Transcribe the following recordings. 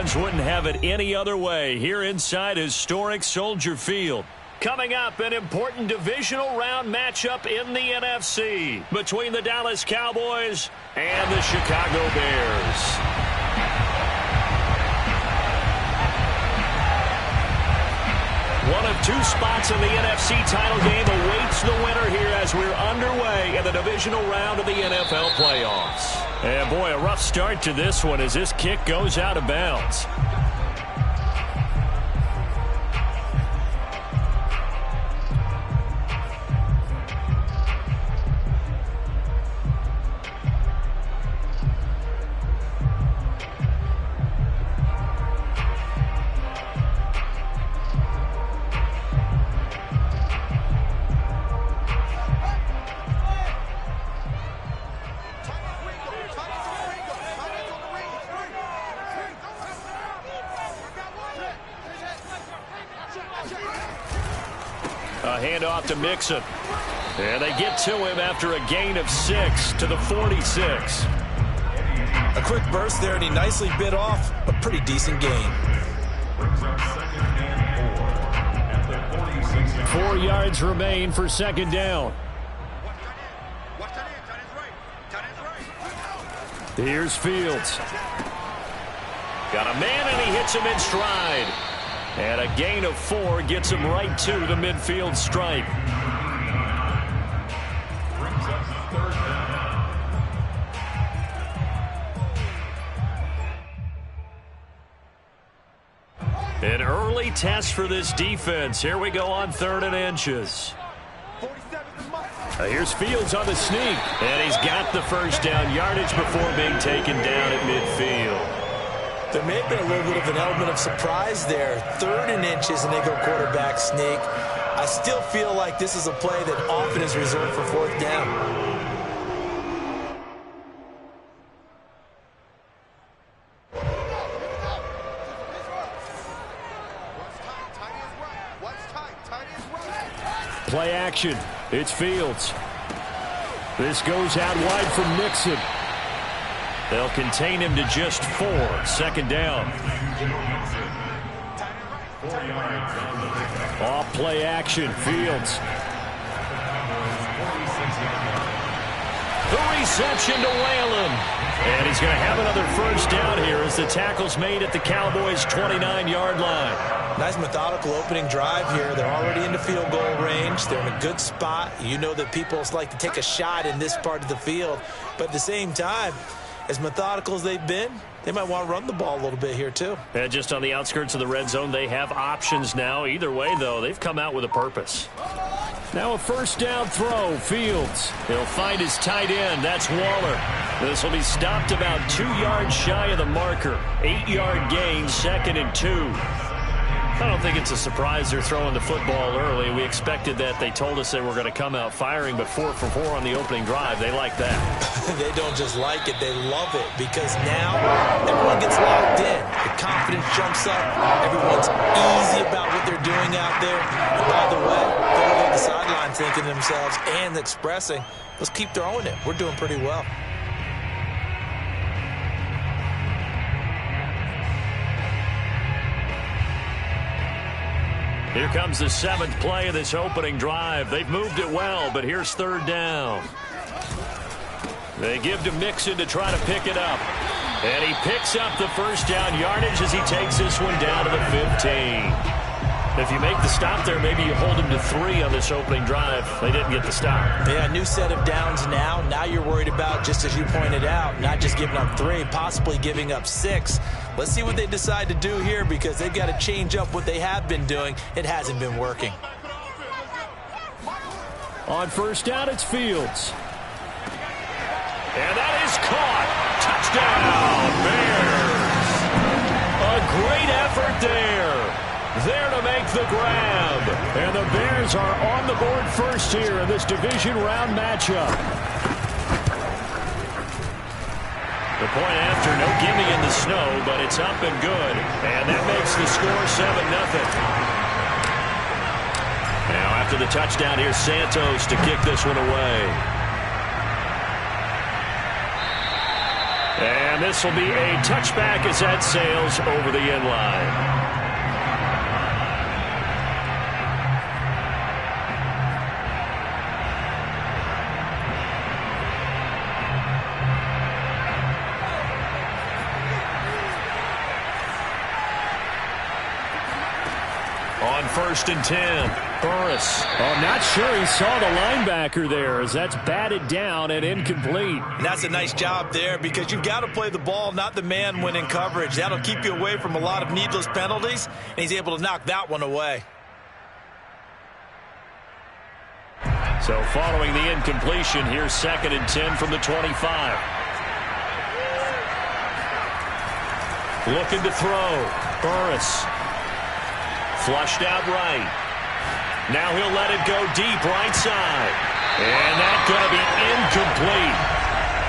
fans wouldn't have it any other way here inside historic Soldier Field. Coming up, an important divisional round matchup in the NFC between the Dallas Cowboys and the Chicago Bears. One of two spots in the NFC title game awaits the winner here as we're underway in the divisional round of the NFL playoffs. And boy, a rough start to this one as this kick goes out of bounds. A handoff to Mixon. And they get to him after a gain of 6 to the 46. A quick burst there, and he nicely bit off a pretty decent gain. 4 yards remain for second down. Here's Fields. Got a man, and he hits him in stride. And a gain of 4 gets him right to the midfield stripe. An early test for this defense. Here we go on 3rd and inches. Here's Fields on the sneak. And he's got the first down yardage before being taken down at midfield. There may have been a little bit of an element of surprise there. 3rd and inches, and they go quarterback sneak. I still feel like this is a play that often is reserved for 4th down. Play action. It's Fields. This goes out wide from Mixon. They'll contain him to just 4. 2nd down. Off play action. Fields. The reception to Whalen. And he's going to have another first down here as the tackle's made at the Cowboys' 29-yard line. Nice methodical opening drive here. They're already into field goal range. They're in a good spot. You know that people like to take a shot in this part of the field. But at the same time, as methodical as they've been, they might want to run the ball a little bit here too. And just on the outskirts of the red zone, they have options now. Either way, though, they've come out with a purpose. Now a first down throw. Fields. He'll find his tight end. That's Waller. This will be stopped about 2 yards shy of the marker. 8-yard gain, 2nd and 2. I don't think it's a surprise they're throwing the football early. We expected that. They told us they were going to come out firing, but 4 for 4 on the opening drive. They like that. They don't just like it. They love it because now everyone gets locked in. The confidence jumps up. Everyone's easy about what they're doing out there. And by the way, they're on the sideline thinking to themselves and expressing, let's keep throwing it. We're doing pretty well. Here comes the 7th play of this opening drive. They've moved it well, but here's 3rd down. They give to Mixon to try to pick it up. And he picks up the first down yardage as he takes this one down to the 15. If you make the stop there, maybe you hold him to 3 on this opening drive. They didn't get the stop. Yeah, new set of downs now. Now you're worried about, just as you pointed out, not just giving up 3, possibly giving up 6. Let's see what they decide to do here because they've got to change up what they have been doing. It hasn't been working. On first down, it's Fields. And that is caught. Touchdown, Bears. A great effort there. There to make the grab. And the Bears are on the board first here in this division round matchup. The point after, no gimme in the snow, but it's up and good. And that makes the score 7-0. Now after the touchdown, here's Santos to kick this one away. And this will be a touchback as that sails over the end line. On 1st and 10, Burris. Oh, I'm not sure he saw the linebacker there as that's batted down and incomplete. And that's a nice job there because you've got to play the ball, not the man when in coverage. That'll keep you away from a lot of needless penalties, and he's able to knock that one away. So following the incompletion, here's 2nd and 10 from the 25. Looking to throw. Burris. Flushed out right. Now he'll let it go deep right side. And that's going to be incomplete.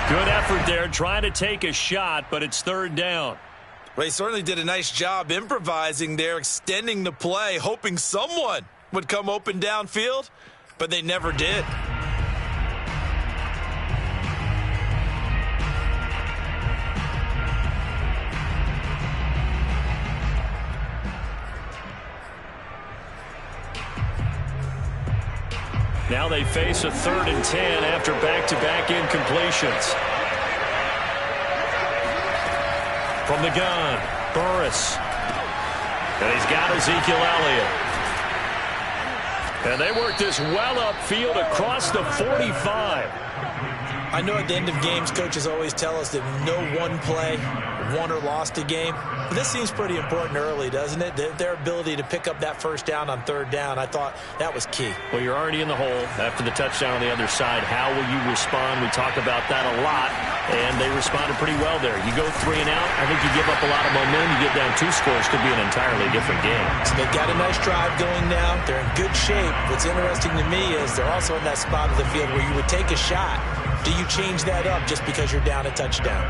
Good effort there trying to take a shot, but it's 3rd down. Well, he certainly did a nice job improvising there, extending the play, hoping someone would come open downfield, but they never did. Now they face a 3rd and 10 after back-to-back incompletions. From the gun, Burris. And he's got Ezekiel Elliott. And they work this well upfield across the 45. I know at the end of games, coaches always tell us that no one play won or lost a game. But this seems pretty important early, doesn't it? Their ability to pick up that 1st down on 3rd down, I thought that was key. Well, you're already in the hole after the touchdown on the other side. How will you respond? We talk about that a lot, and they responded pretty well there. You go 3 and out, I think you give up a lot of momentum. You get down 2 scores, could be an entirely different game. So they've got a nice drive going now. They're in good shape. What's interesting to me is they're also in that spot of the field where you would take a shot. Do you change that up just because you're down a touchdown?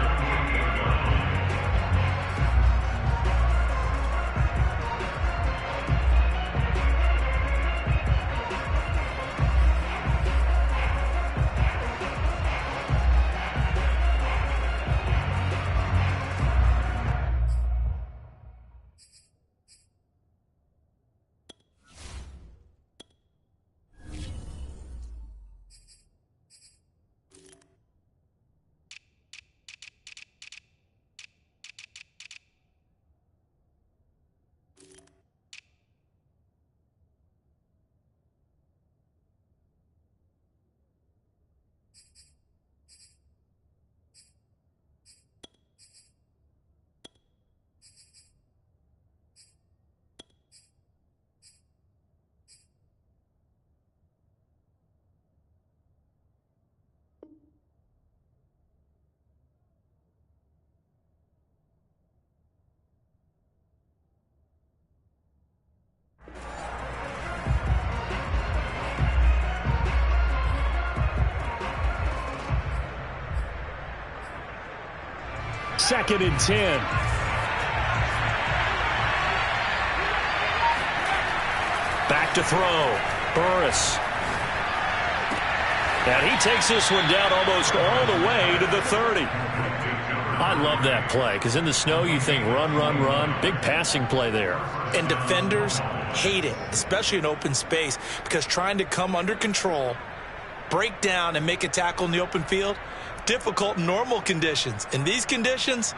Second and 10. Back to throw. Burris. And he takes this one down almost all the way to the 30. I love that play because in the snow you think run, run, run. Big passing play there. And defenders hate it, especially in open space, because trying to come under control, break down, and make a tackle in the open field, difficult in normal conditions. In these conditions,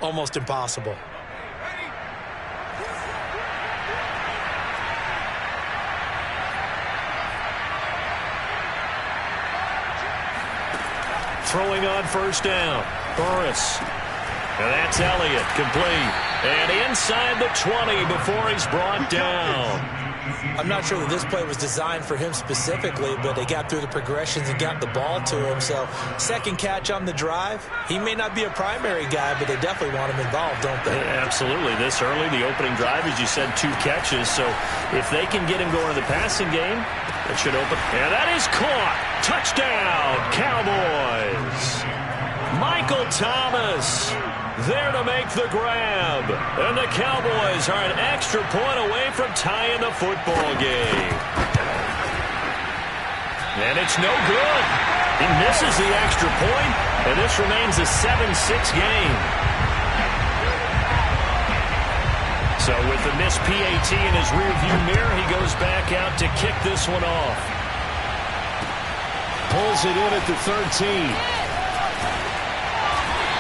almost impossible. Throwing on 1st down. Burris. And that's Elliott, complete. And inside the 20 before he's brought down. I'm not sure that this play was designed for him specifically, but they got through the progressions and got the ball to him. So, second catch on the drive. He may not be a primary guy, but they definitely want him involved, don't they? Absolutely. This early, the opening drive, as you said, 2 catches. So, if they can get him going in the passing game, it should open. And that is caught. Touchdown, Cowboys. Michael Thomas there to make the grab. And the Cowboys are an extra point away from tying the football game. And it's no good. He misses the extra point. And this remains a 7-6 game. So with the missed PAT in his rearview mirror, he goes back out to kick this one off. Pulls it in at the 13.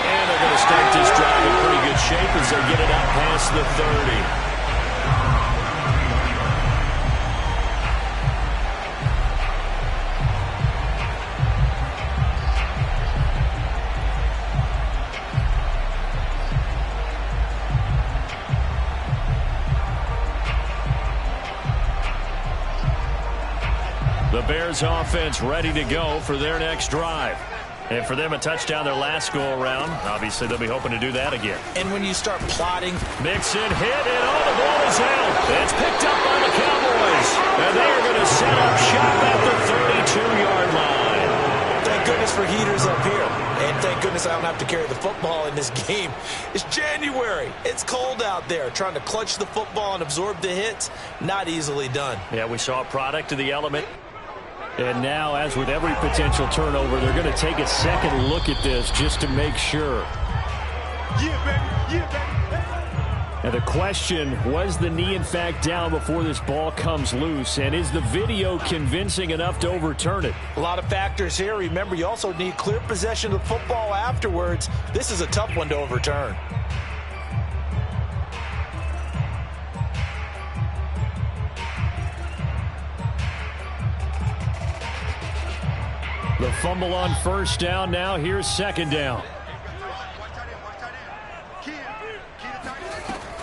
And they're going to start this drive in pretty good shape as they get it out past the 30. The Bears offense ready to go for their next drive. And for them, a touchdown their last go-around. Obviously, they'll be hoping to do that again. And when you start plotting. Mixon hit, and the ball is out. It's picked up by the Cowboys. And they are going to set up shop at the 32-yard line. Thank goodness for heaters up here. And thank goodness I don't have to carry the football in this game. It's January. It's cold out there. Trying to clutch the football and absorb the hits, not easily done. Yeah, we saw a product of the element. And now, as with every potential turnover, they're going to take a second look at this just to make sure. Yeah, baby. And the question, was the knee in fact down before this ball comes loose? And is the video convincing enough to overturn it? A lot of factors here. Remember, you also need clear possession of the football afterwards. This is a tough one to overturn. The fumble on first down. Now here's second down.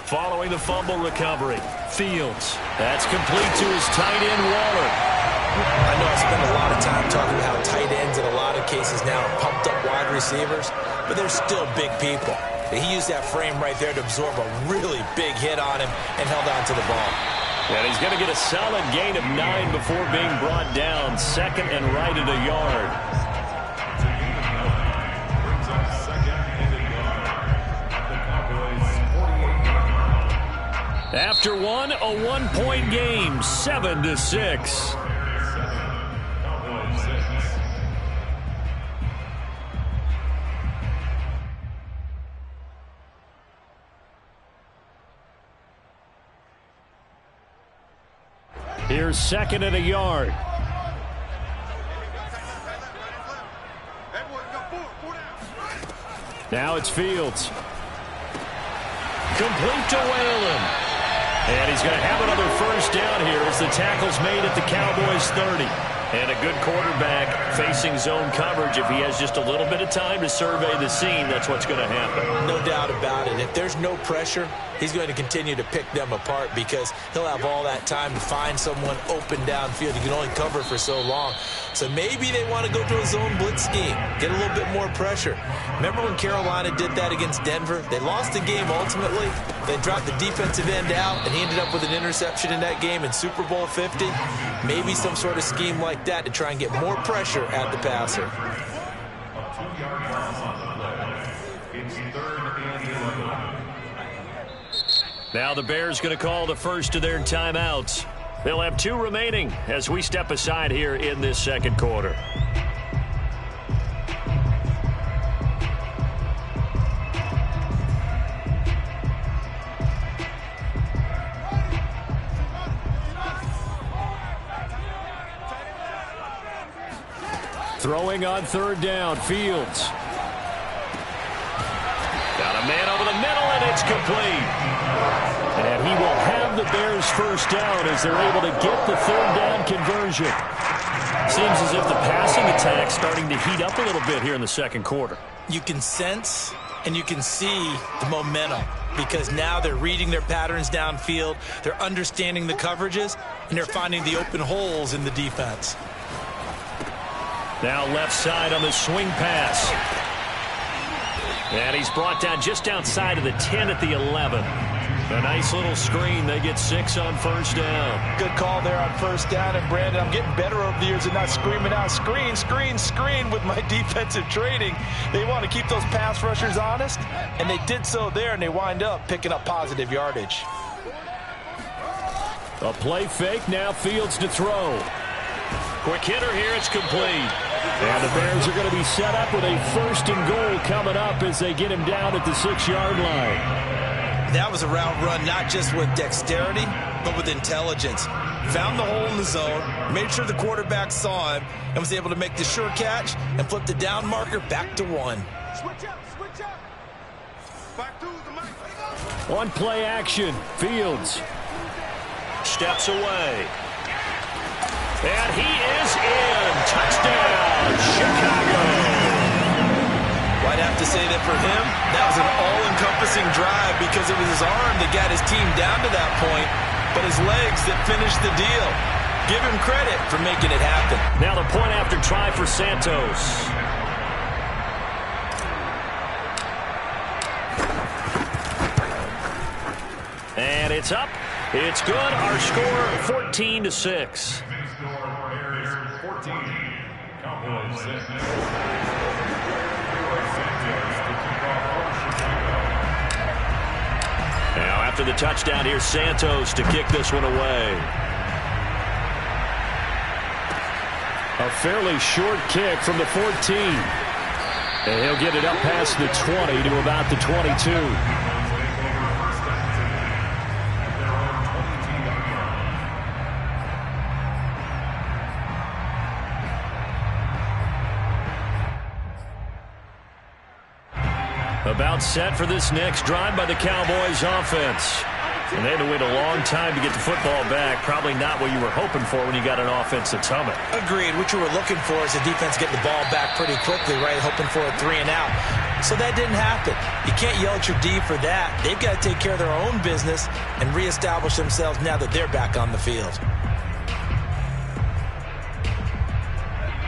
Following the fumble recovery, Fields. That's complete to his tight end, Waller. I know I spend a lot of time talking about how tight ends in a lot of cases now are pumped up wide receivers, but they're still big people. He used that frame right there to absorb a really big hit on him and held on to the ball. And he's going to get a solid gain of 9 before being brought down. Second and right at a yard. After one, a one-point game, 7-6. Here's second and a yard. Now it's Fields. Complete to Whalen. And he's going to have another first down here as the tackle's made at the Cowboys' 30. And a good quarterback facing zone coverage. If he has just a little bit of time to survey the scene, that's what's going to happen. No doubt about it. If there's no pressure, he's going to continue to pick them apart because he'll have all that time to find someone open downfield. He can only cover for so long. So maybe they want to go to a zone blitz scheme, get a little bit more pressure. Remember when Carolina did that against Denver? They lost the game ultimately. They dropped the defensive end out, and he ended up with an interception in that game in Super Bowl 50. Maybe some sort of scheme like that to try and get more pressure at the passer. Now the Bears going to call the first of their timeouts. They'll have 2 remaining as we step aside here in this second quarter. Throwing on third down, Fields. Got a man over the middle, and it's complete. And he will have the Bears first down as they're able to get the third down conversion. Seems as if the passing attack's starting to heat up a little bit here in the second quarter. You can sense and you can see the momentum because now they're reading their patterns downfield, they're understanding the coverages, and they're finding the open holes in the defense. Now left side on the swing pass. And he's brought down just outside of the 10 at the 11. A nice little screen. They get 6 on first down. Good call there on first down. And, Brandon, I'm getting better over the years and not screaming out, screen, screen, screen with my defensive training. They want to keep those pass rushers honest, and they did so there, and they wind up picking up positive yardage. A play fake. Now Fields to throw. Quick hitter here. It's complete. And the Bears are going to be set up with a 1st and goal coming up as they get him down at the 6-yard line. That was a route run not just with dexterity, but with intelligence. Found the hole in the zone, made sure the quarterback saw him, and was able to make the sure catch and flip the down marker back to 1. Switch up, switch up. Back to the mic. On play action, Fields steps away. And he is in. Touchdown, Chicago. Well, I'd have to say that for him, that was an all-encompassing drive because it was his arm that got his team down to that point, but his legs that finished the deal. Give him credit for making it happen. Now the point after try for Santos. And it's up. It's good. Our score 14-6. Now after the touchdown, here's Santos to kick this one away. A fairly short kick from the 14. And he'll get it up past the 20 to about the 22. About set for this next drive by the Cowboys offense. And they had to wait a long time to get the football back. Probably not what you were hoping for when you got an offense that's humming. Agreed. What you were looking for is the defense getting the ball back pretty quickly, right? Hoping for a 3 and out. So that didn't happen. You can't yell at your D for that. They've got to take care of their own business and reestablish themselves now that they're back on the field.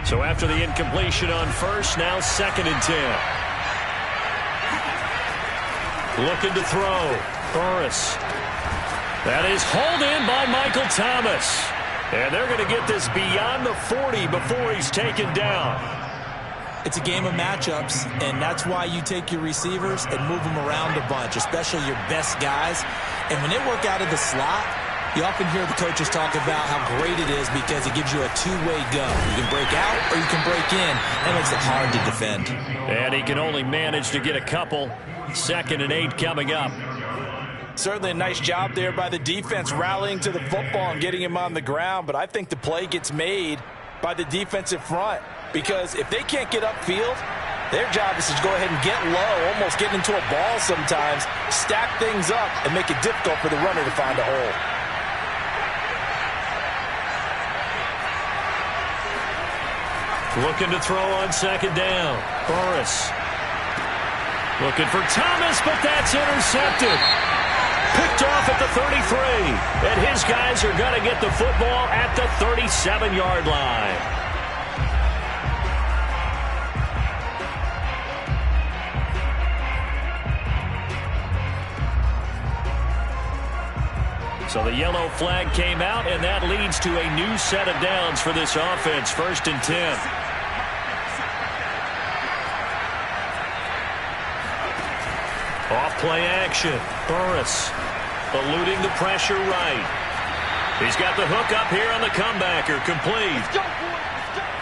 So after the incompletion on first, now 2nd and 10. Looking to throw. Burris. That is hauled in by Michael Thomas. And they're going to get this beyond the 40 before he's taken down. It's a game of matchups, and that's why you take your receivers and move them around a bunch, especially your best guys. And when they work out of the slot, you often hear the coaches talk about how great it is because it gives you a two-way go. You can break out or you can break in. That makes it hard to defend. And he can only manage to get a couple. 2nd and 8 coming up. Certainly a nice job there by the defense rallying to the football and getting him on the ground, but I think the play gets made by the defensive front because if they can't get upfield, their job is to go ahead and get low, almost get into a ball sometimes, stack things up, and make it difficult for the runner to find a hole. Looking to throw on 2nd down. Burris. Looking for Thomas, but that's intercepted. Picked off at the 33. And his guys are going to get the football at the 37-yard line. So the yellow flag came out, and that leads to a new set of downs for this offense. 1st and 10. Off play action. Burris eluding the pressure right. He's got the hook up here on the comebacker. Complete.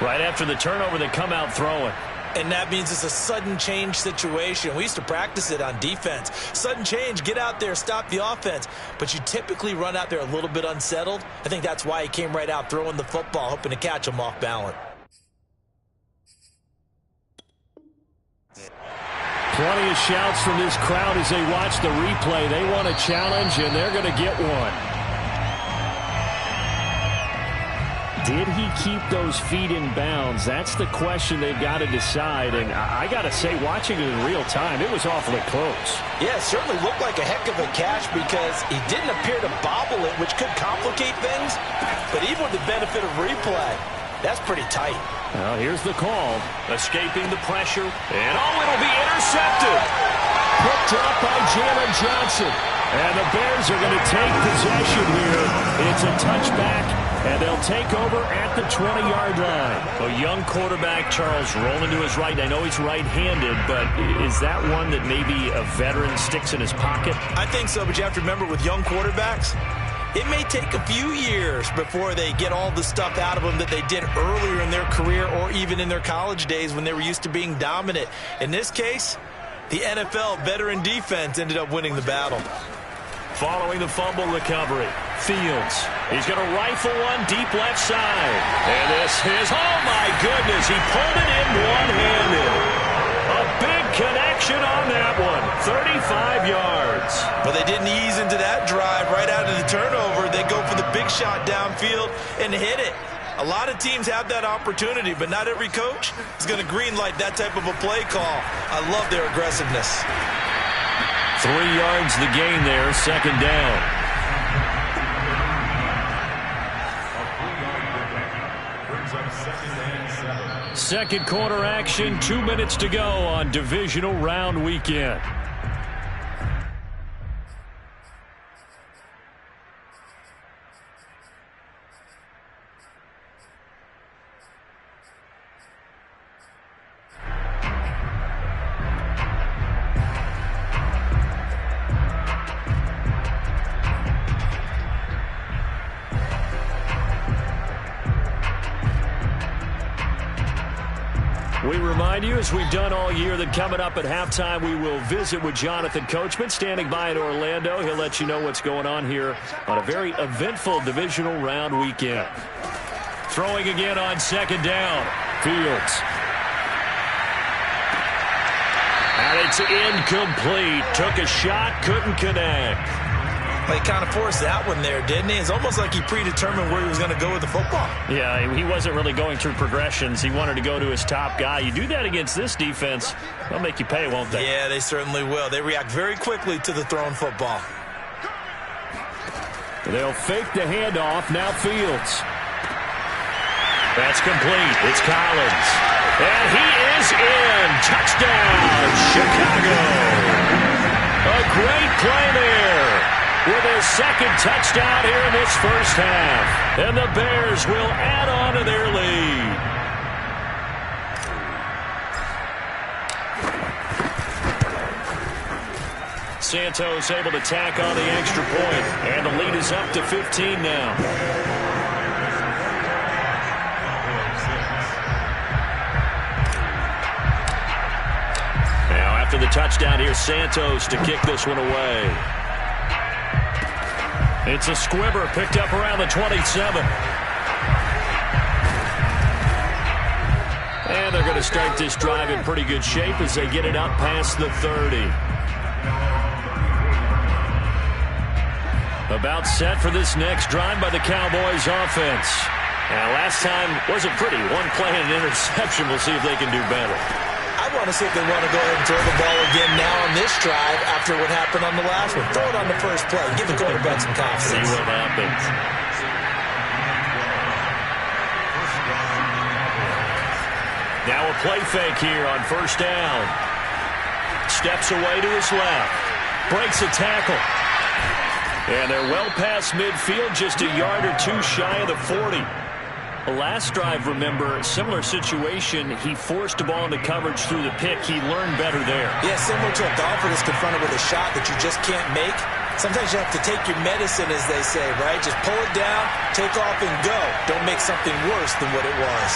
Right after the turnover, they come out throwing. And that means it's a sudden change situation. We used to practice it on defense. Sudden change, get out there, stop the offense. But you typically run out there a little bit unsettled. I think that's why he came right out throwing the football, hoping to catch him off balance. Plenty of shouts from this crowd as they watch the replay. They want a challenge, and they're going to get one. Did he keep those feet in bounds? That's the question they've got to decide. And I got to say, watching it in real time, it was awfully close. Yeah, it certainly looked like a heck of a catch because he didn't appear to bobble it, which could complicate things. But even with the benefit of replay, that's pretty tight. Well, here's the call. Escaping the pressure. And it'll be intercepted. Picked up by Jalen Johnson. And the Bears are going to take possession here. It's a touchback, and they'll take over at the 20-yard line. A young quarterback, Charles, rolling to his right. I know he's right-handed, but is that one that maybe a veteran sticks in his pocket? I think so, but you have to remember with young quarterbacks, it may take a few years before they get all the stuff out of them that they did earlier in their career or even in their college days when they were used to being dominant. In this case, the NFL veteran defense ended up winning the battle. Following the fumble recovery, Fields. He's going to rifle one deep left side. And this is, oh my goodness, he pulled it in one-handed. A big connection on that one, 35 yards. But they didn't ease into that drive right out of the turnover. They go for the big shot downfield and hit it. A lot of teams have that opportunity, but not every coach is going to greenlight that type of a play call. I love their aggressiveness. 3 yards the gain there, second down. Second quarter action, 2 minutes to go on divisional round weekend. We remind you, as we've done all year, that coming up at halftime, we will visit with Jonathan Coachman, standing by in Orlando. He'll let you know what's going on here on a very eventful divisional round weekend. Throwing again on second down, Fields. And it's incomplete. Took a shot, couldn't connect. He kind of forced that one there, didn't he? It's almost like he predetermined where he was going to go with the football. Yeah, he wasn't really going through progressions. He wanted to go to his top guy. You do that against this defense, they'll make you pay, won't they? Yeah, they certainly will. They react very quickly to the thrown football. They'll fake the handoff. Now Fields. That's complete. It's Collins. And he is in. Touchdown, Chicago. A great play there. With his second touchdown here in this first half. And the Bears will add on to their lead. Santos able to tack on the extra point. And the lead is up to 15 now. Now after the touchdown, here's Santos to kick this one away. It's a squibber picked up around the 27. And they're going to start this drive in pretty good shape as they get it up past the 30. About set for this next drive by the Cowboys offense. Now last time wasn't pretty. One play and an interception. We'll see if they can do better. I want to see if they want to go ahead and throw the ball again now on this drive after what happened on the last one. Throw it on the first play. Give the quarterback some confidence. See what happens. Now a play fake here on first down. Steps away to his left. Breaks a tackle. And they're well past midfield, just a yard or two shy of the 40. The last drive, remember, similar situation. He forced the ball into coverage through the pick. He learned better there. Yeah, similar to a golfer that's confronted with a shot that you just can't make. Sometimes you have to take your medicine, as they say, right? Just pull it down, take off, and go. Don't make something worse than what it was.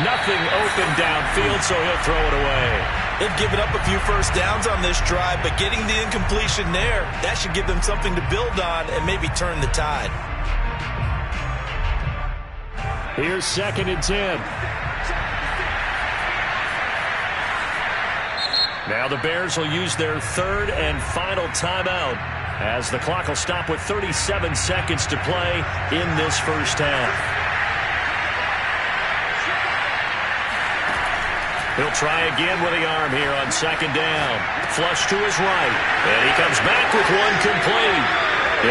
Nothing open downfield, so he'll throw it away. They've given up a few first downs on this drive, but getting the incompletion there, that should give them something to build on and maybe turn the tide. Here's second and 10. Now the Bears will use their third and final timeout as the clock will stop with 37 seconds to play in this first half. He'll try again with the arm here on second down. Flush to his right. And he comes back with one complete.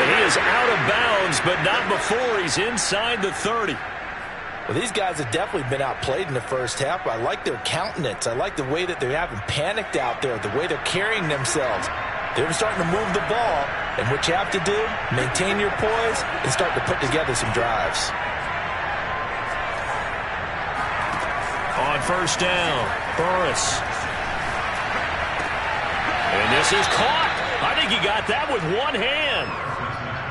And he is out of bounds, but not before he's inside the 30. Well, these guys have definitely been outplayed in the first half. I like their countenance. I like the way that they haven't panicked out there, the way they're carrying themselves. They're starting to move the ball, and what you have to do, maintain your poise and start to put together some drives. On first down, Burris. And this is caught. I think he got that with one hand.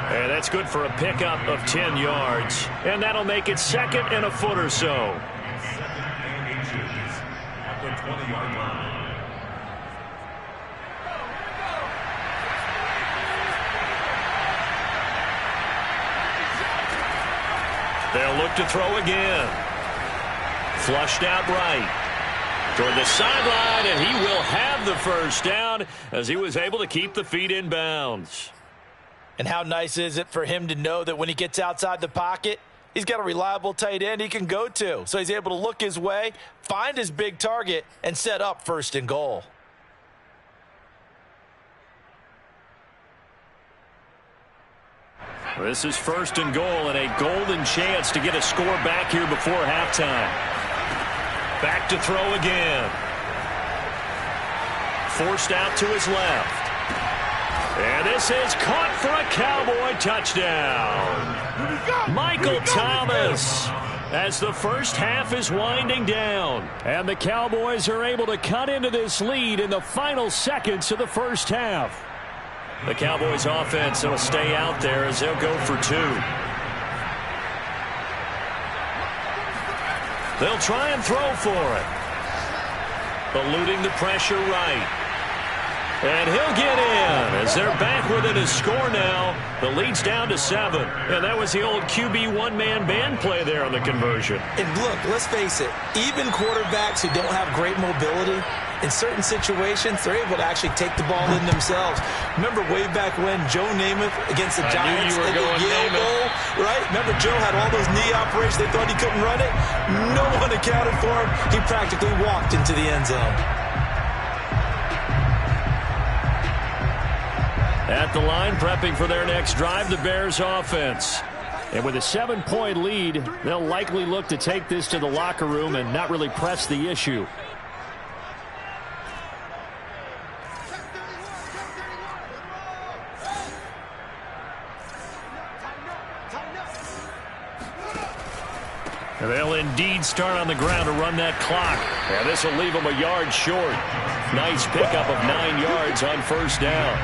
And that's good for a pickup of 10 yards. And that'll make it 2nd and a foot or so. Second and inches at the 20-yard line. They'll look to throw again. Flushed out right. Toward the sideline, and he will have the first down as he was able to keep the feet in bounds. And how nice is it for him to know that when he gets outside the pocket, he's got a reliable tight end he can go to. So he's able to look his way, find his big target, and set up 1st and goal. This is 1st and goal and a golden chance to get a score back here before halftime. Back to throw again. Forced out to his left. And this is caught for a Cowboy touchdown. Michael Thomas, as the first half is winding down. And the Cowboys are able to cut into this lead in the final seconds of the first half. The Cowboys offense will stay out there as they'll go for 2. They'll try and throw for it. Eluding the pressure right. And he'll get in as they're back within a score now. The lead's down to 7. And that was the old QB one-man band play there on the conversion. And look, let's face it, even quarterbacks who don't have great mobility, in certain situations, they're able to actually take the ball in themselves. Remember way back when Joe Namath against the Giants at the Yale Bowl, right? Remember Joe had all those knee operations. They thought he couldn't run it. No one accounted for him. He practically walked into the end zone. At the line, prepping for their next drive, the Bears offense. And with a 7-point lead, they'll likely look to take this to the locker room and not really press the issue. And they'll indeed start on the ground to run that clock. And this will leave them a yard short. Nice pickup of 9 yards on 1st down.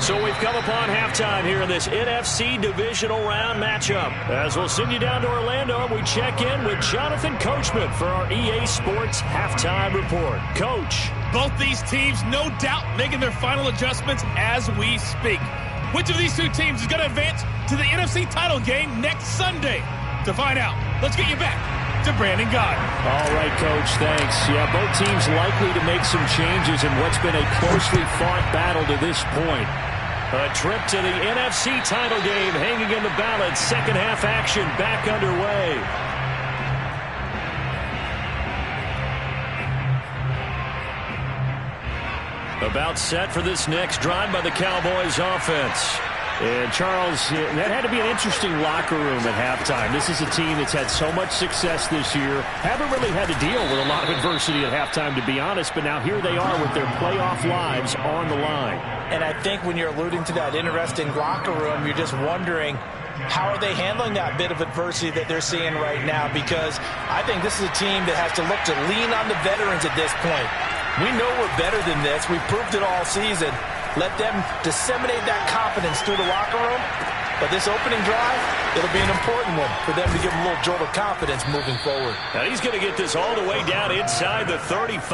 So we've come upon halftime here in this NFC divisional round matchup. As we'll send you down to Orlando, and we check in with Jonathan Coachman for our EA Sports Halftime Report. Coach. Both these teams, no doubt, making their final adjustments as we speak. Which of these two teams is going to advance to the NFC title game next Sunday? To find out, let's get you back to Brandon Gaudin. All right, Coach, thanks. Yeah, both teams likely to make some changes in what's been a closely fought battle to this point. A trip to the NFC title game hanging in the balance. Second half action back underway. About set for this next drive by the Cowboys offense. And, Charles, that had to be an interesting locker room at halftime. This is a team that's had so much success this year. Haven't really had to deal with a lot of adversity at halftime, to be honest, but now here they are with their playoff lives on the line. And I think when you're alluding to that interesting locker room, you're just wondering, how are they handling that bit of adversity that they're seeing right now? Because I think this is a team that has to look to lean on the veterans at this point. We know we're better than this. We've proved it all season. Let them disseminate that confidence through the locker room. But this opening drive, it'll be an important one for them to give them a little jolt of confidence moving forward. Now he's going to get this all the way down inside the 35.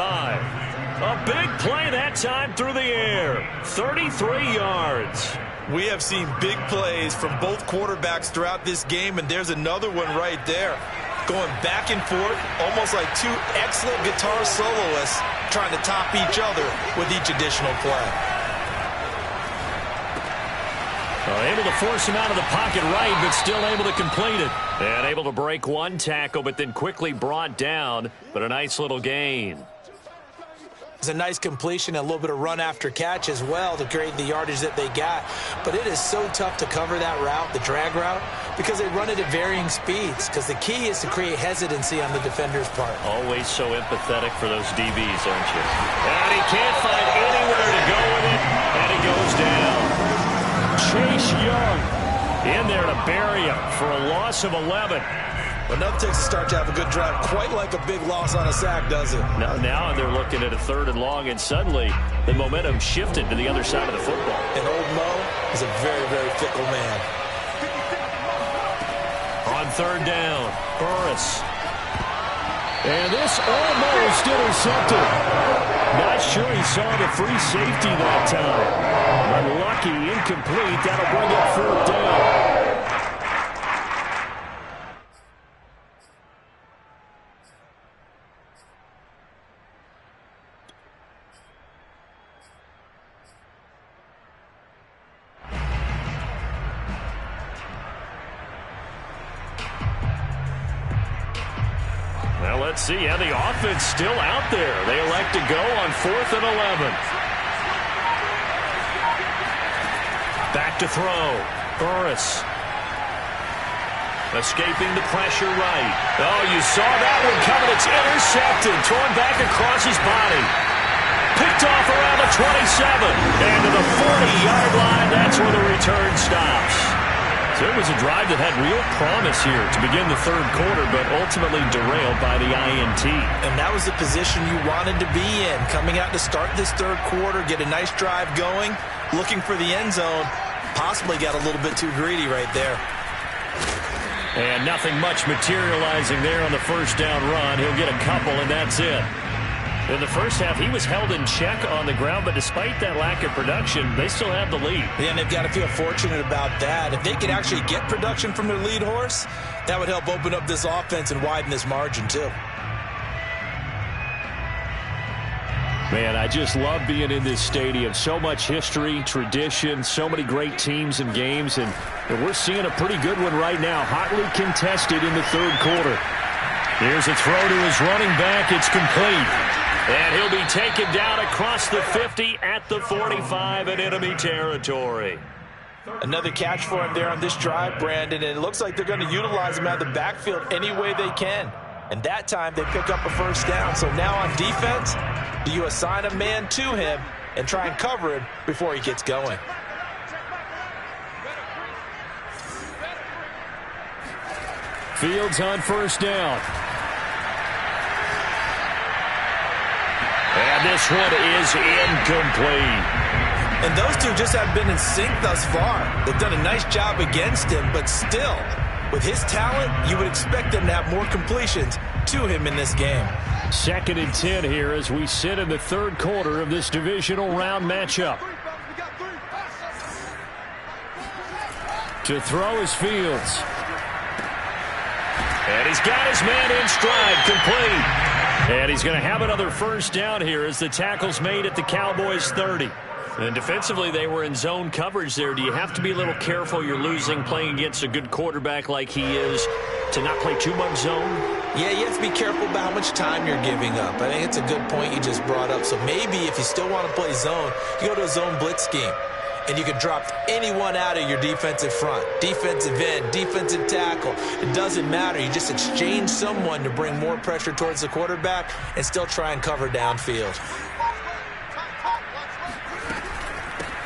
A big play that time through the air. 33 yards. We have seen big plays from both quarterbacks throughout this game, and there's another one right there. Going back and forth, almost like two excellent guitar soloists trying to top each other with each additional play. Able to force him out of the pocket right, but still able to complete it. And able to break one tackle, but then quickly brought down. But a nice little gain. It's a nice completion and a little bit of run after catch as well to create the yardage that they got. But it is so tough to cover that route, the drag route, because they run it at varying speeds. Because the key is to create hesitancy on the defender's part. Always so empathetic for those DBs, aren't you? And he can't find anywhere to go with it, and it goes down. Chase Young in there to bury him for a loss of 11. But nothing takes a start to have a good drive. Quite like a big loss on a sack, does it? Now they're looking at a 3rd and long, and suddenly the momentum shifted to the other side of the football. And old Mo is a very, very fickle man. On 3rd down, Burris. And this almost intercepted. Not sure he saw the free safety that time. Unlucky, incomplete. That'll bring up 4th down. Well, let's see how the offense still out there. They elect to go on 4th and 11. Back to throw. Burris. Escaping the pressure right. Oh, you saw that one coming. It's intercepted. Thrown back across his body. Picked off around the 27. And to the 40-yard line, that's where the return stops. So it was a drive that had real promise here to begin the 3rd quarter, but ultimately derailed by the INT. And that was the position you wanted to be in. Coming out to start this 3rd quarter, get a nice drive going, looking for the end zone. Possibly got a little bit too greedy right there. And nothing much materializing there on the 1st down run. He'll get a couple, and that's it. In the first half, he was held in check on the ground, but despite that lack of production, they still have the lead. Yeah, and they've got to feel fortunate about that. If they could actually get production from their lead horse, that would help open up this offense and widen this margin, too. Man, I just love being in this stadium. So much history, tradition, so many great teams and games, and we're seeing a pretty good one right now. Hotly contested in the 3rd quarter. Here's a throw to his running back. It's complete. And he'll be taken down across the 50 at the 45 in enemy territory. Another catch for him there on this drive, Brandon, and it looks like they're going to utilize him out of the backfield any way they can. And that time they pick up a 1st down. So now on defense, do you assign a man to him and try and cover him before he gets going? Fields on 1st down. And this one is incomplete. And those two just have been in sync thus far. They've done a nice job against him, but still, with his talent, you would expect them to have more completions to him in this game. 2nd and 10 here as we sit in the 3rd quarter of this divisional round matchup. To throw is Fields. And he's got his man in stride, complete. And he's going to have another 1st down here as the tackle's made at the Cowboys' 30. And defensively, they were in zone coverage there. Do you have to be a little careful? You're losing, playing against a good quarterback like he is, to not play too much zone? Yeah, you have to be careful about how much time you're giving up. I think it's a good point you just brought up. So maybe if you still want to play zone, you go to a zone blitz scheme. And you can drop anyone out of your defensive front. Defensive end, defensive tackle. It doesn't matter. You just exchange someone to bring more pressure towards the quarterback and still try and cover downfield.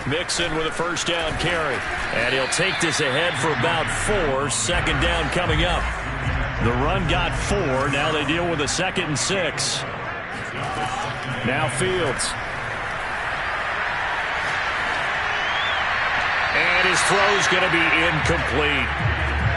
Mixon with a 1st down carry. And he'll take this ahead for about 4. 2nd down coming up. The run got 4. Now they deal with a 2nd and 6. Now Fields. And his throw's going to be incomplete.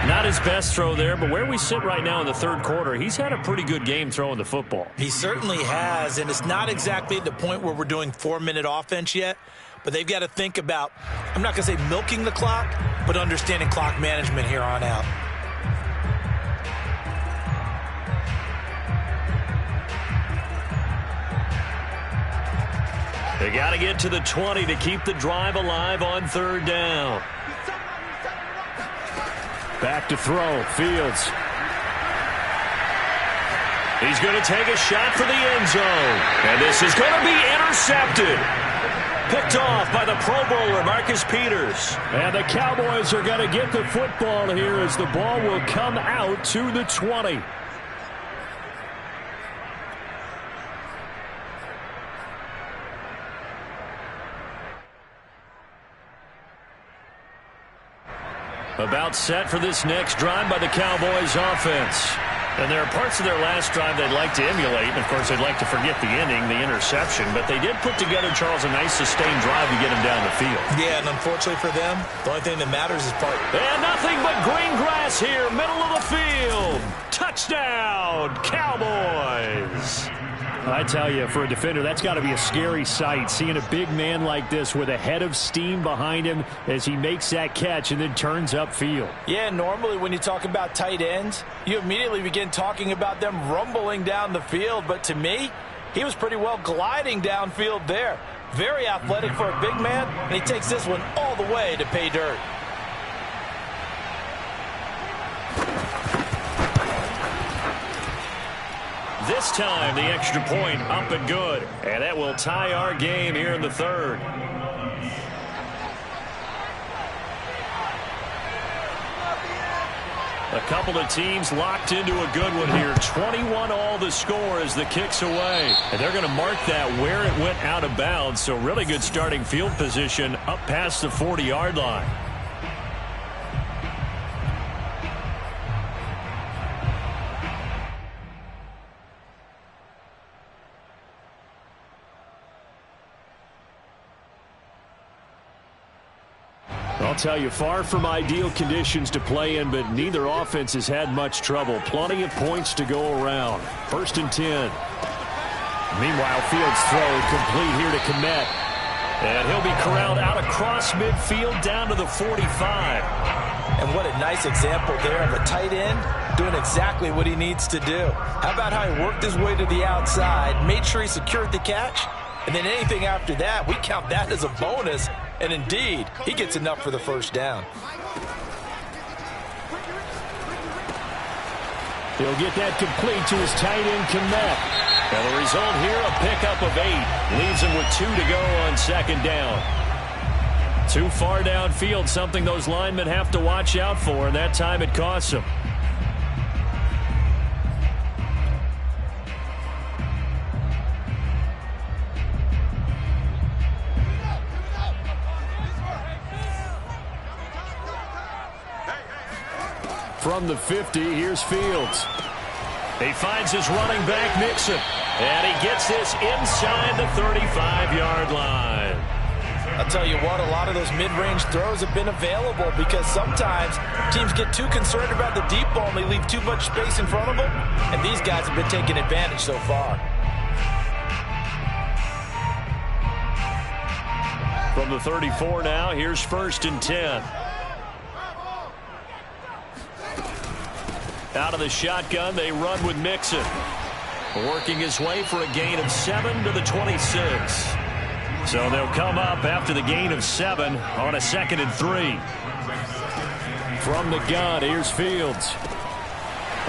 Not his best throw there, but where we sit right now in the 3rd quarter, he's had a pretty good game throwing the football. He certainly has, and it's not exactly at the point where we're doing 4-minute offense yet, but they've got to think about, I'm not going to say milking the clock, but understanding clock management here on out. They got to get to the 20 to keep the drive alive on 3rd down. Back to throw. Fields. He's going to take a shot for the end zone. And this is going to be intercepted. Picked off by the Pro Bowler, Marcus Peters. And the Cowboys are going to get the football here as the ball will come out to the 20. About set for this next drive by the Cowboys offense. And there are parts of their last drive they'd like to emulate. And, of course, they'd like to forget the inning, the interception. But they did put together, Charles, a nice sustained drive to get him down the field. Yeah, and unfortunately for them, the only thing that matters is part. And nothing but green grass here, middle of the field. Touchdown, Cowboys. I tell you, for a defender, that's got to be a scary sight, seeing a big man like this with a head of steam behind him as he makes that catch and then turns upfield. Yeah, normally when you talk about tight ends, you immediately begin talking about them rumbling down the field. But to me, he was pretty well gliding downfield there. Very athletic for a big man, and he takes this one all the way to pay dirt. This time, the extra point up and good. And that will tie our game here in the third. A couple of teams locked into a good one here. 21 all the score as the kick's away. And they're going to mark that where it went out of bounds. So really good starting field position up past the 40-yard line. I'll tell you, far from ideal conditions to play in, but neither offense has had much trouble. Plenty of points to go around. 1st and 10. Meanwhile, Fields' throw complete here to Kmet. And he'll be corralled out across midfield down to the 45. And what a nice example there of a tight end doing exactly what he needs to do. How about how he worked his way to the outside, made sure he secured the catch, and then anything after that, we count that as a bonus. And indeed, he gets enough for the first down. He'll get that complete to his tight end, Kmet. And the result here, a pickup of 8. Leaves him with 2 to go on 2nd down. Too far downfield, something those linemen have to watch out for, and that time it costs them. From the 50, here's Fields. He finds his running back, Mixon. And he gets this inside the 35-yard line. I'll tell you what, a lot of those mid-range throws have been available because sometimes teams get too concerned about the deep ball and they leave too much space in front of them. And these guys have been taking advantage so far. From the 34 now, here's 1st and 10. Out of the shotgun, they run with Mixon. Working his way for a gain of 7 to the 26. So they'll come up after the gain of 7 on a 2nd and 3. From the gun, here's Fields.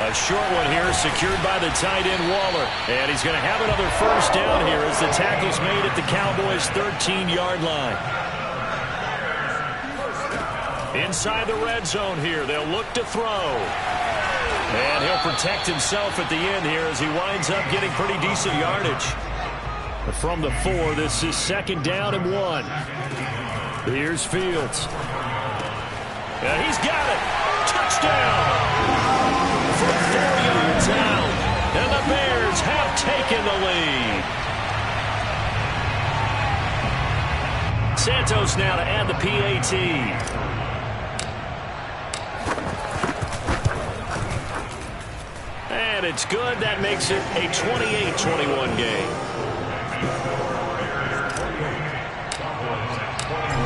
A short one here secured by the tight end Waller. And he's going to have another first down here as the tackle's made at the Cowboys' 13-yard line. Inside the red zone here, they'll look to throw. And he'll protect himself at the end here as he winds up getting pretty decent yardage. From the 4, this is 2nd down and 1. Here's Fields. And he's got it. Touchdown. From 4 yards out. And the Bears have taken the lead. Santos now to add the PAT. And it's good. That makes it a 28-21 game.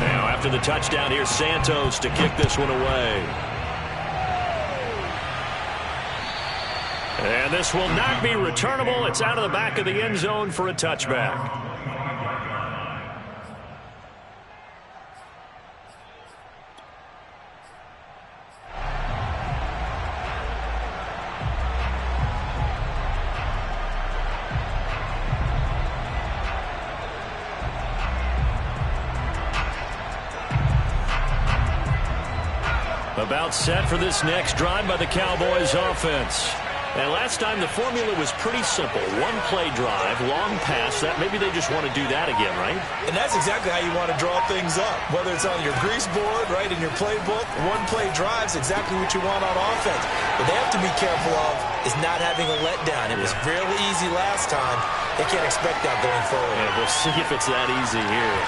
Now, after the touchdown, here's Santos to kick this one away. And this will not be returnable. It's out of the back of the end zone for a touchback. About set for this next drive by the Cowboys offense. And last time the formula was pretty simple. One play drive, long pass. That maybe they just want to do that again, right? And that's exactly how you want to draw things up. Whether it's on your grease board, right, in your playbook, one play drive's exactly what you want on offense. What they have to be careful of is not having a letdown. It was fairly easy last time. They can't expect that going forward. Yeah, we'll see if it's that easy here.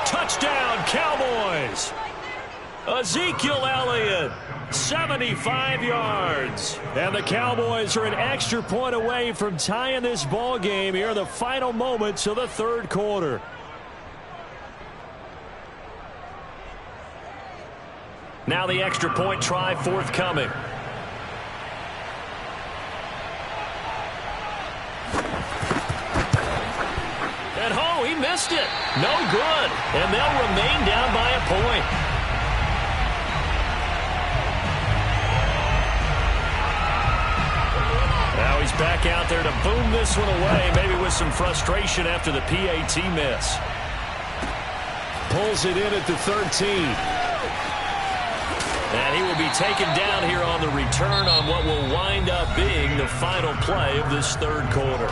Touchdown, Cowboys! Ezekiel Elliott, 75 yards. And the Cowboys are an extra point away from tying this ball game here in the final moments of the third quarter. Now the extra point try forthcoming. And oh, he missed it. No good. And they'll remain down by a point. Now he's back out there to boom this one away, maybe with some frustration after the PAT miss. Pulls it in at the 13. And he will be taken down here on the return on what will wind up being the final play of this third quarter.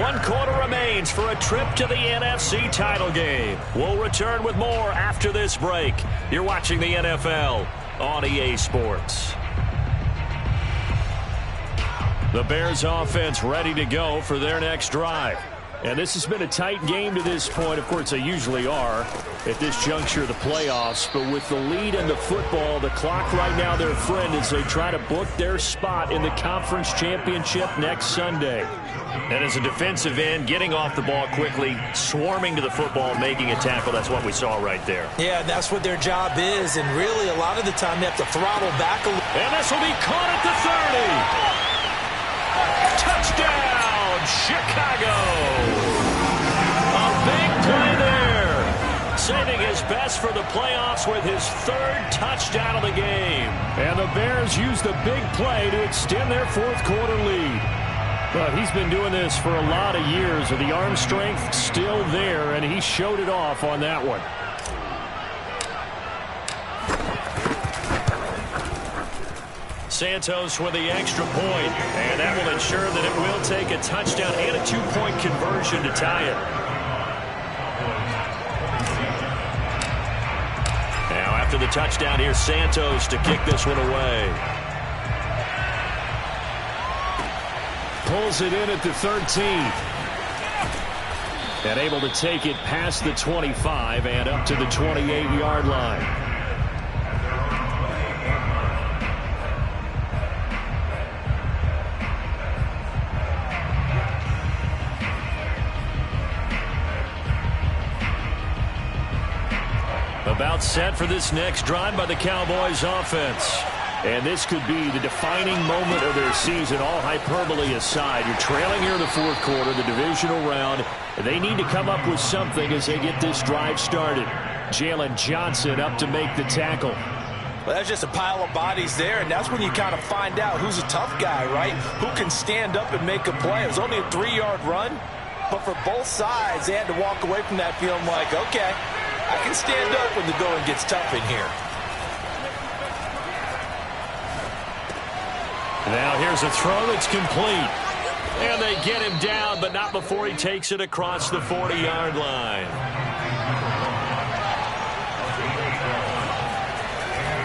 1 quarter remains for a trip to the NFC title game. We'll return with more after this break. You're watching the NFL on EA Sports. The Bears offense ready to go for their next drive. And this has been a tight game to this point. Of course, they usually are at this juncture of the playoffs. But with the lead in the football, the clock right now their friend as they try to book their spot in the conference championship next Sunday. And as a defensive end, getting off the ball quickly, swarming to the football, making a tackle, that's what we saw right there. Yeah, that's what their job is. And really, a lot of the time, they have to throttle back a little. And this will be caught at the 30. Touchdown, Chicago. A big play there. Saving his best for the playoffs with his third touchdown of the game. And the Bears use the big play to extend their fourth quarter lead. But he's been doing this for a lot of years, with the arm strength still there, and he showed it off on that one. Santos with the extra point, and that will ensure that it will take a touchdown and a two-point conversion to tie it. Now after the touchdown, here's Santos to kick this one away. Pulls it in at the 13. And able to take it past the 25 and up to the 28-yard line. About set for this next drive by the Cowboys offense. And this could be the defining moment of their season, all hyperbole aside. You're trailing here in the fourth quarter, the divisional round. They need to come up with something as they get this drive started. Jalen Johnson up to make the tackle. Well, that's just a pile of bodies there, and that's when you kind of find out who's a tough guy, right? Who can stand up and make a play. It was only a 3-yard run, but for both sides, they had to walk away from that feeling like, okay, I can stand up when the going gets tough in here. Now here's a throw that's complete. And they get him down, but not before he takes it across the 40-yard line.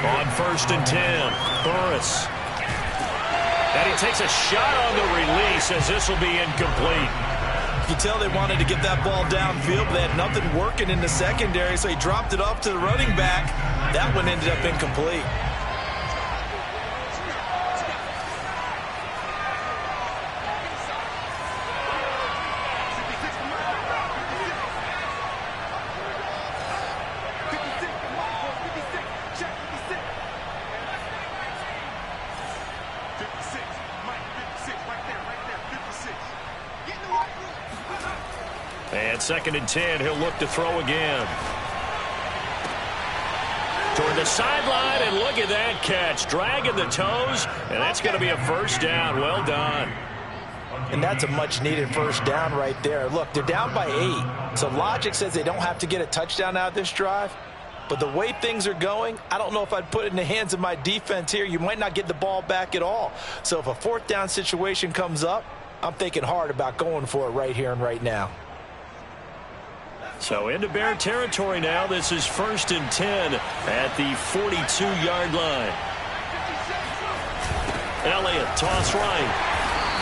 On 1st and 10, Burris. And he takes a shot on the release as this will be incomplete. You can tell they wanted to get that ball downfield, but they had nothing working in the secondary, so he dropped it off to the running back. That one ended up incomplete. And 2nd and 10, he'll look to throw again. Toward the sideline, and look at that catch. Dragging the toes, and that's going to be a first down. Well done. And that's a much-needed first down right there. Look, they're down by 8. So logic says they don't have to get a touchdown out of this drive. But the way things are going, I don't know if I'd put it in the hands of my defense here. You might not get the ball back at all. So if a fourth down situation comes up, I'm thinking hard about going for it right here and right now. So into Bear territory now. This is 1st and 10 at the 42-yard line. Elliott, toss right.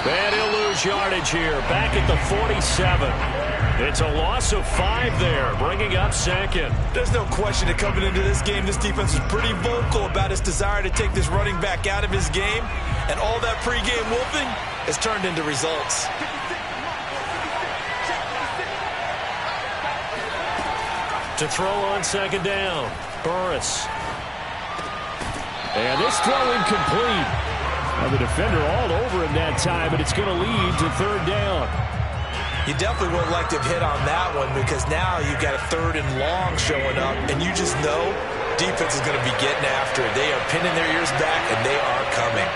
And he'll lose yardage here. Back at the 47. It's a loss of 5 there, bringing up 2nd. There's no question that coming into this game, this defense is pretty vocal about its desire to take this running back out of his game. And all that pregame wolfing has turned into results. To throw on 2nd down, Burris. And this throw incomplete. Now the defender all over him that time, but it's going to lead to 3rd down. You definitely would like to have hit on that one because now you've got a 3rd and long showing up, and you just know defense is going to be getting after it. They are pinning their ears back, and they are coming.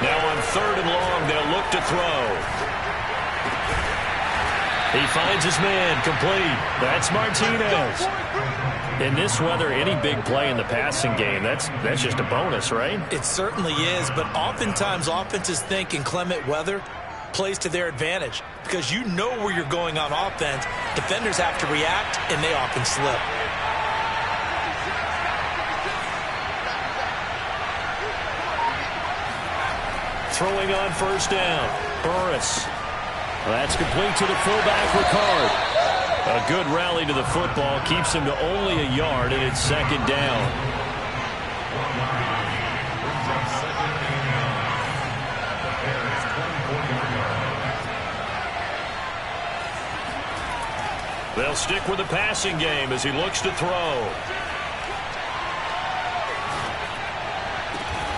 Now on 3rd and long, they'll look to throw. He finds his man, complete. That's Martinez. In this weather, any big play in the passing game, that's just a bonus, right? It certainly is, but oftentimes offenses think in clement weather plays to their advantage because you know where you're going on offense. Defenders have to react, and they often slip. Throwing on 1st down, Burris. That's complete to the fullback, Ricard. A good rally to the football keeps him to only a yard, and it's 2nd down. They'll stick with the passing game as he looks to throw.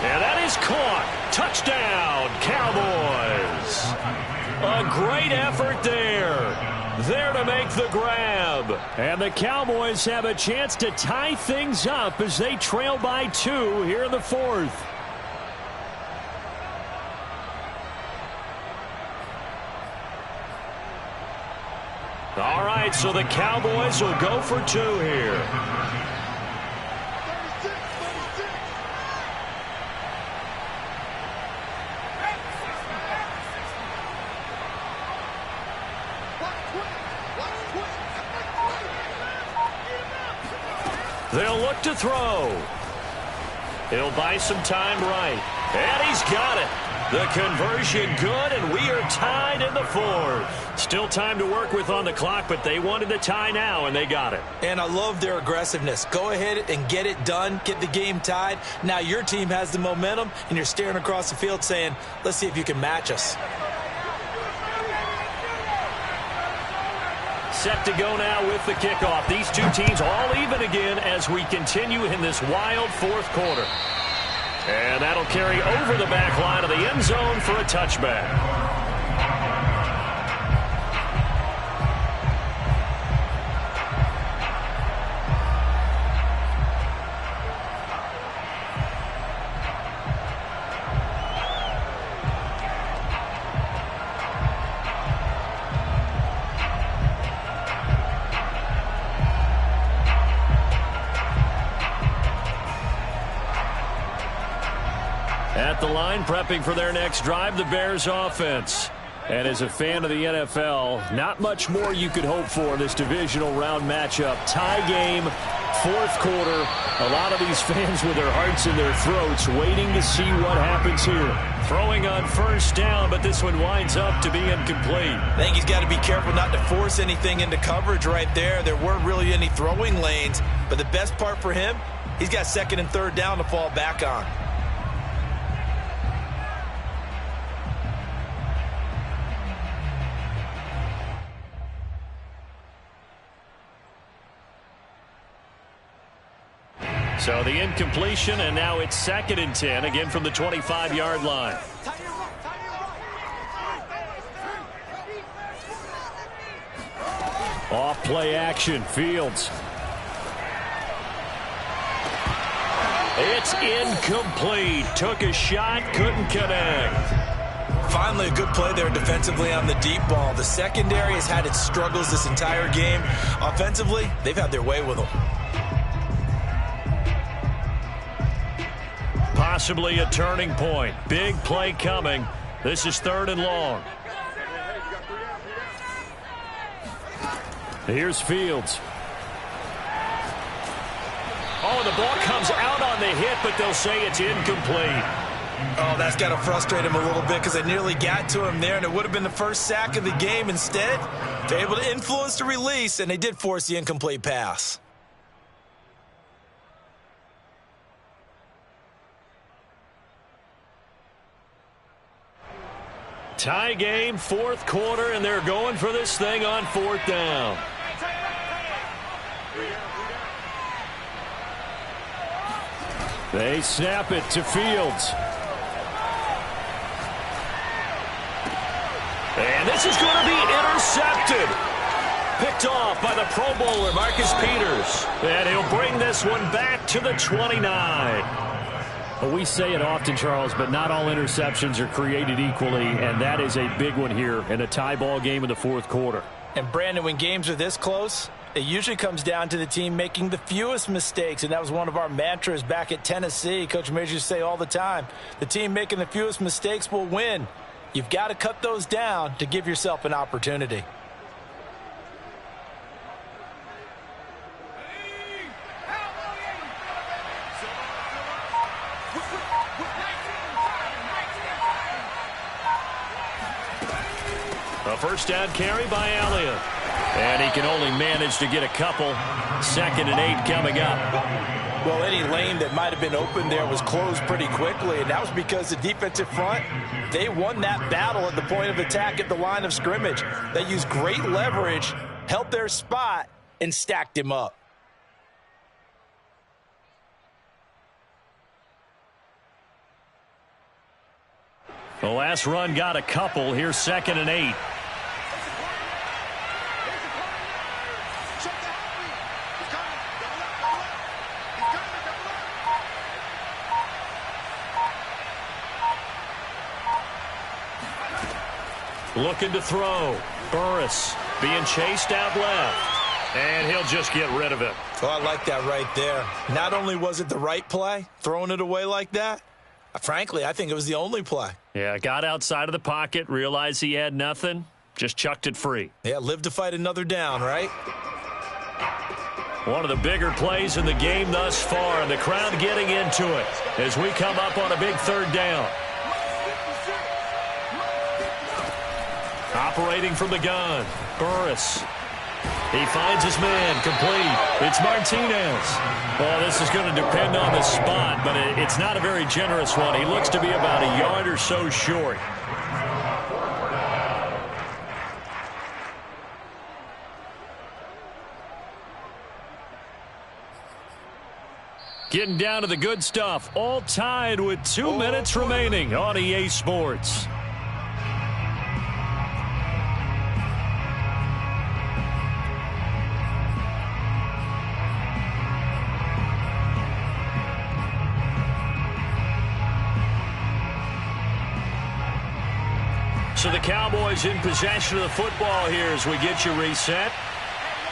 And that is caught. Touchdown, Cowboys. A great effort there. There to make the grab. And the Cowboys have a chance to tie things up as they trail by 2 here in the 4th. All right, so the Cowboys will go for 2 here. They'll look to throw. He'll buy some time right. And he's got it. The conversion good, and we are tied in the 4th. Still time to work with on the clock, but they wanted the tie now, and they got it. And I love their aggressiveness. Go ahead and get it done. Get the game tied. Now your team has the momentum, and you're staring across the field saying, let's see if you can match us. Set to go now with the kickoff. These two teams all even again as we continue in this wild 4th quarter. And that'll carry over the back line of the end zone for a touchback. At the line, prepping for their next drive, the Bears offense. And as a fan of the NFL, not much more you could hope for in this divisional round matchup. Tie game, 4th quarter. A lot of these fans with their hearts in their throats waiting to see what happens here. Throwing on 1st down, but this one winds up to be incomplete. I think he's got to be careful not to force anything into coverage right there. There weren't really any throwing lanes, but the best part for him, he's got 2nd and 3rd down to fall back on. So the incompletion, and now it's 2nd and 10, again from the 25-yard line. Off play action, Fields. It's incomplete. Took a shot, couldn't connect. Finally, a good play there defensively on the deep ball. The secondary has had its struggles this entire game. Offensively, they've had their way with them. Possibly a turning point. Big play coming. This is 3rd and long. Here's Fields. Oh, the ball comes out on the hit, but they'll say it's incomplete. Oh, that's got to frustrate him a little bit because they nearly got to him there, and it would have been the first sack of the game. Instead, they're able to influence the release, and they did force the incomplete pass. Tie game, 4th quarter, and they're going for this thing on 4th down. They snap it to Fields. And this is going to be intercepted. Picked off by the Pro Bowler, Marcus Peters. And he'll bring this one back to the 29. Well, we say it often, Charles, but not all interceptions are created equally, and that is a big one here in a tie ball game in the 4th quarter. And, Brandon, when games are this close, it usually comes down to the team making the fewest mistakes, and that was one of our mantras back at Tennessee. Coach Mears used to say all the time, the team making the fewest mistakes will win. You've got to cut those down to give yourself an opportunity. A first down carry by Elliott. And he can only manage to get a couple. 2nd and 8 coming up. Well, any lane that might have been open there was closed pretty quickly, and that was because the defensive front, they won that battle at the point of attack at the line of scrimmage. They used great leverage, held their spot, and stacked him up. The last run got a couple. Here's 2nd and 8. Looking to throw. Burris being chased out left. And he'll just get rid of it. Oh, I like that right there. Not only was it the right play, throwing it away like that, frankly, I think it was the only play. Yeah, got outside of the pocket, realized he had nothing, just chucked it free. Yeah, live to fight another down, right? One of the bigger plays in the game thus far, and the crowd getting into it as we come up on a big 3rd down. Operating from the gun, Burris. He finds his man, complete. It's Martinez. Well, this is going to depend on the spot, but it's not a very generous one. He looks to be about a yard or so short. Getting down to the good stuff. All tied with 2 minutes remaining on EA Sports. So the Cowboys in possession of the football here as we get you reset.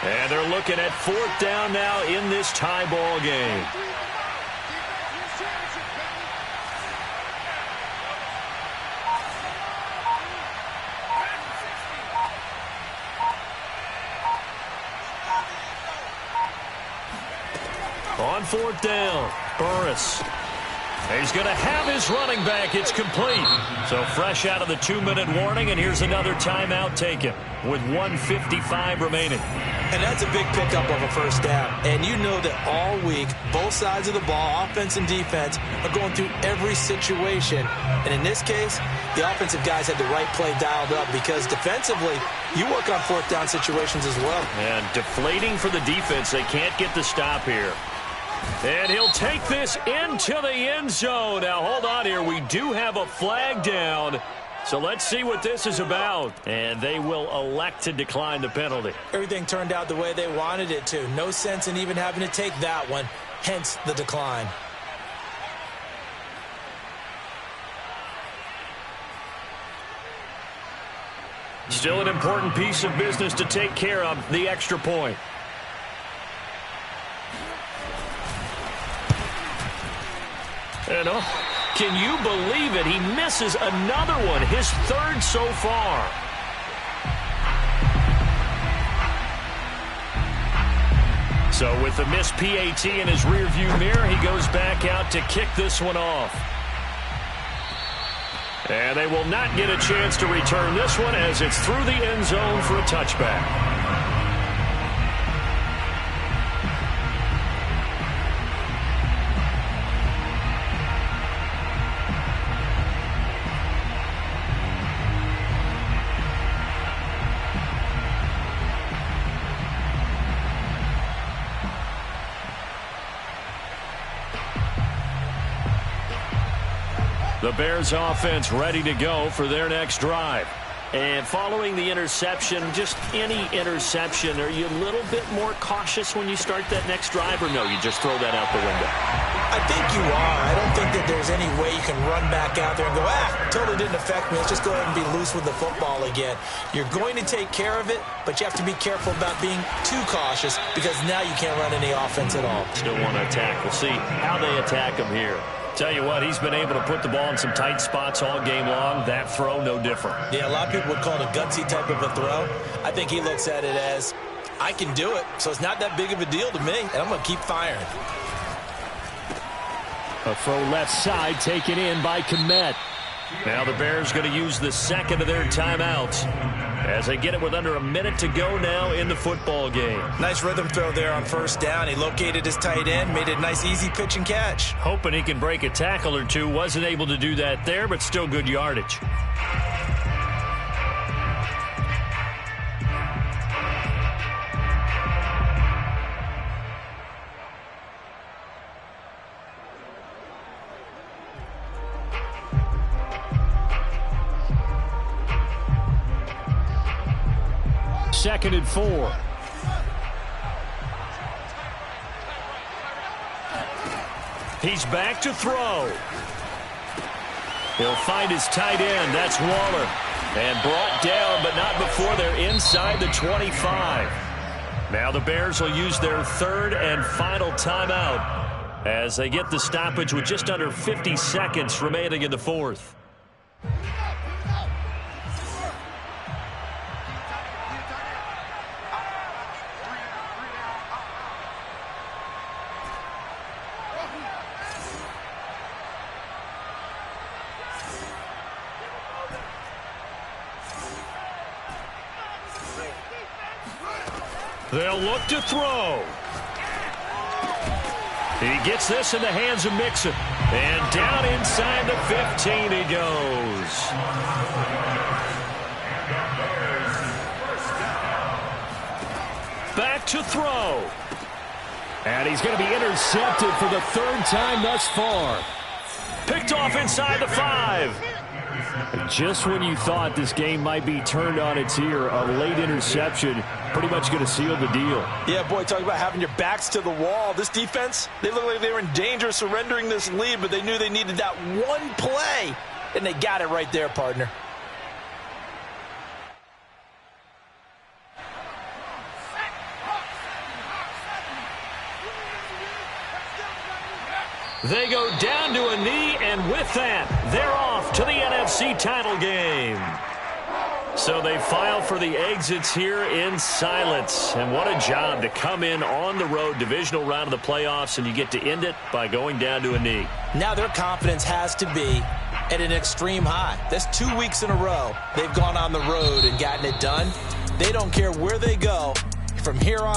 And they're looking at 4th down now in this tie ball game. On 4th down, Burris. He's going to have his running back. It's complete. So fresh out of the 2-minute warning, and here's another timeout taken with 1:55 remaining. And that's a big pickup of a first down. And you know that all week, both sides of the ball, offense and defense, are going through every situation. And in this case, the offensive guys had the right play dialed up because defensively, you work on 4th down situations as well. And deflating for the defense. They can't get the stop here. And he'll take this into the end zone. Now, hold on here. We do have a flag down. So let's see what this is about. And they will elect to decline the penalty. Everything turned out the way they wanted it to. No sense in even having to take that one. Hence the decline. Still an important piece of business to take care of, the extra point. And can you believe it? He misses another one, his third so far. So with the missed PAT in his rearview mirror, he goes back out to kick this one off. And they will not get a chance to return this one as it's through the end zone for a touchback. The Bears offense ready to go for their next drive. And following the interception, just any interception, are you a little bit more cautious when you start that next drive, or no, you just throw that out the window? I think you are. I don't think that there's any way you can run back out there and go, totally didn't affect me. Let's just go ahead and be loose with the football again. You're going to take care of it, but you have to be careful about being too cautious because now you can't run any offense at all. Still want to attack. We'll see how they attack him here. Tell you what, he's been able to put the ball in some tight spots all game long. That throw, no different. Yeah, a lot of people would call it a gutsy type of a throw. I think he looks at it as, I can do it, so it's not that big of a deal to me, and I'm going to keep firing. A throw left side taken in by Kmet. Now the Bears going to use the second of their timeouts as they get it with under a minute to go now in the football game. Nice rhythm throw there on first down. He located his tight end, made it a nice easy pitch and catch. Hoping he can break a tackle or two. Wasn't able to do that there, but still good yardage. Second and 4. He's back to throw. He'll find his tight end. That's Waller. And brought down, but not before they're inside the 25. Now the Bears will use their third and final timeout as they get the stoppage with just under 50 seconds remaining in the fourth. They'll look to throw. He gets this in the hands of Mixon. And down inside the 15 he goes. Back to throw. And he's going to be intercepted for the third time thus far. Picked off inside the 5. Just when you thought this game might be turned on its ear, a late interception pretty much going to seal the deal. Yeah, boy, talk about having your backs to the wall. This defense, they look like they were in danger of surrendering this lead, but they knew they needed that one play, and they got it right there, partner. They go down to a knee, and with that, they're off to the NFC title game. So they file for the exits here in silence. And what a job to come in on the road, divisional round of the playoffs, and you get to end it by going down to a knee. Now their confidence has to be at an extreme high. That's 2 weeks in a row they've gone on the road and gotten it done. They don't care where they go from here on